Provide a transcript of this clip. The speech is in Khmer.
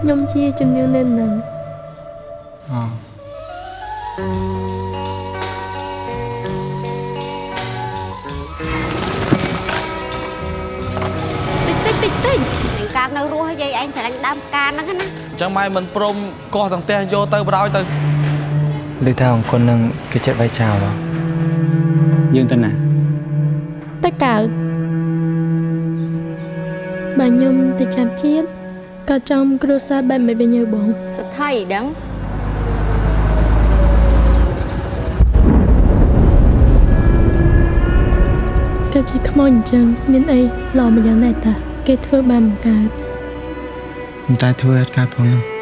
ខ្ញុំជាជំនឿនៅនឹងតិចការនៅរស់យាយឯងស្រឡាញ់ដើមការហ្នឹងណាចឹងម៉ែមិនព្រមកោះទាំងផ្ទះយកទៅបដ ாய் ទៅឬថាអង្គុននឹងគេចិត្តបាយចោលយើងទៅណាទៅកើតបើខ្ញុំទៅចាំជាតិក៏ចំគ្រួសារបែបមិនញើបងសថៃដឹងក៏ជាខ្មោចអញ្ចឹងមានអីឡោម្យ៉ាងដែរតាគេធ្វើបានបង្កើតតែធ្វើអត់កើតផងនោះ